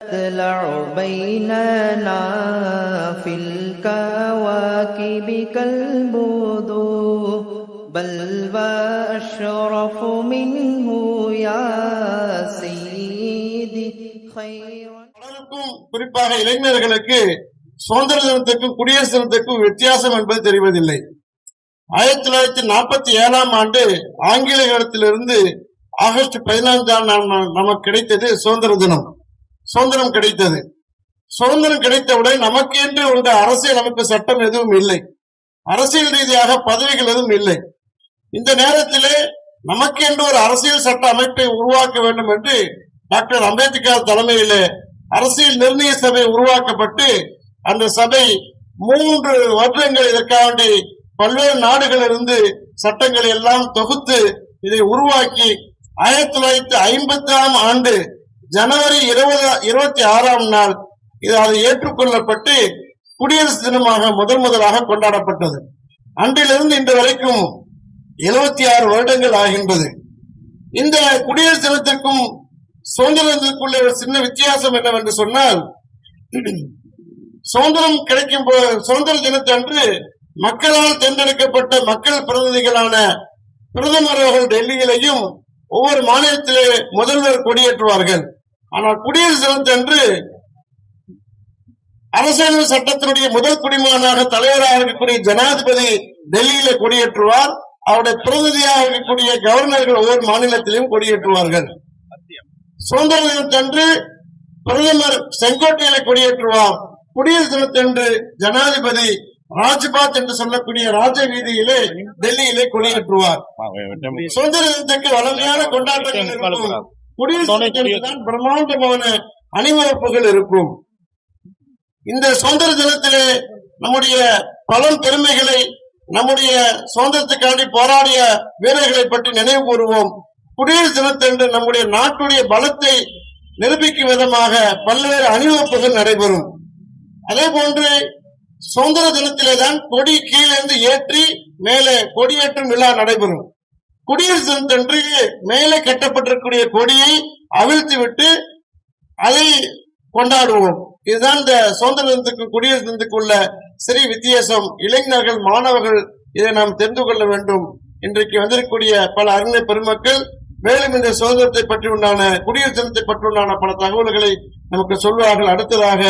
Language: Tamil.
تطلع بيننا في الكواكب كالبدور بل وأشرف منه يا سيدي خير. குறிப்பாக இளைஞர்களுக்கு சுதந்திர தினத்துக்கும் குடியரசு தினத்துக்கும் வித்தியாசம் என்பது தெரிவதில்லை. 1947 ஆண்டு ஆங்கிலேயர்களிடத்திலிருந்து ஆகஸ்ட் 15 நமக்கு கிடைத்தது சுதந்திர தினம். சுதந்திரம் கிடைத்தது. சுதந்திரம் கிடைத்தவுடன் நமக்கு என்று உள்ள அரசியல் அமைப்பு சட்டம் எதுவும் இல்லை. அரசியல் ரீதியாக பதவிகள் எதுவும் இல்லை. இந்த நேரத்திலே நமக்கு என்று ஒரு அரசியல் சட்ட அமைப்பை உருவாக்க வேண்டும் என்று டாக்டர் அம்பேத்கர் தலைமையிலே அரசியல் நிர்ணய சபை உருவாக்கப்பட்டு அந்த சபை 3 வருடங்கள் இதற்காண்டி பல்வேறு நாடுகளிலிருந்து சட்டங்களை எல்லாம் தொகுத்து இதை உருவாக்கி 1950 ஆண்டு ஜனவரி 26 இது அதை ஏற்றுக்கொள்ளப்பட்டு குடியரசு தினமாக முதலாக கொண்டாடப்பட்டது. அன்றிலிருந்து இன்று வரைக்கும் 76 வருடங்கள் ஆகின்றது. இந்த குடியரசு தினத்திற்கும் சுதந்திரத்திற்குள்ள ஒரு சின்ன வித்தியாசம் என்னவென்று சொன்னால், சுதந்திரம் கிடைக்கும் சுதந்திர தினத்தன்று மக்களால் தேர்ந்தெடுக்கப்பட்ட மக்கள் பிரதிநிதிகளான பிரதமர் அவர்கள் டெல்லியிலையும் ஒவ்வொரு மாநிலத்திலே முதல்வர் கொடியேற்றுவார்கள். ஆனால் குடியரசு தினத்தன்று அரசியல் சட்டத்தினுடைய முதல் குடிமகனாக தலைவராக இருக்கக்கூடிய ஜனாதிபதி டெல்லியில கொடியேற்றுவார். அவருடைய பிரதிநிதியாக இருக்கக்கூடிய கவர்னர்கள் ஒவ்வொரு மாநிலத்திலும் கொடியேற்றுவார்கள். சுதந்திர தினத்தன்று பிரதமர் செங்கோட்டையில கொடியேற்றுவார். குடியரசு தினத்தன்று ஜனாதிபதி ராஜ்பாத் என்று சொல்லக்கூடிய ராஜ வீதியிலே டெல்லியிலே கொடியேற்றுவார். சுதந்திர தினத்துக்கு வளமையான கொண்டாட்டங்கள் இருக்கும். குடியரசு தினத்தில்தான் பிரம்மாண்டமான அணிவகுப்புகள் இருக்கும். இந்த சுதந்திர தினத்திலே நம்முடைய பலம் பெருமைகளை, நம்முடைய சுதந்திரத்துக்காண்டி போராடிய வீரர்களை பற்றி நினைவு கூறுவோம். குடியரசு தினத்தன்று நம்முடைய நாட்டுடைய பலத்தை நிரூபிக்கும் விதமாக பல்வேறு அணிவகுப்புகள் நடைபெறும். அதே போன்று சுதந்திர தினத்திலேதான் கொடி கீழிருந்து ஏற்றி மேலே கொடியேற்றும் விழா நடைபெறும். குடியரசு தினத்தன்று மேலே கட்டப்பட்டிருக்கக்கூடிய கொடியை அவிழ்த்து விட்டு அதை கொண்டாடுவோம். இதுதான் இந்த சுதந்திர தினத்துக்கும் குடியரசு தினத்துக்கும் உள்ள சிறிய வித்தியாசம். இளைஞர்கள், மாணவர்கள் இதை நாம் தெரிந்து கொள்ள வேண்டும். இன்றைக்கு வந்திருக்கக்கூடிய பல அறிஞர் பெருமக்கள் மேலும் இந்த சுதந்திரத்தை பற்றி உண்டான, குடியரசு தினத்தை பற்றி உண்டான பல தகவல்களை நமக்கு சொல்வார்கள். அடுத்ததாக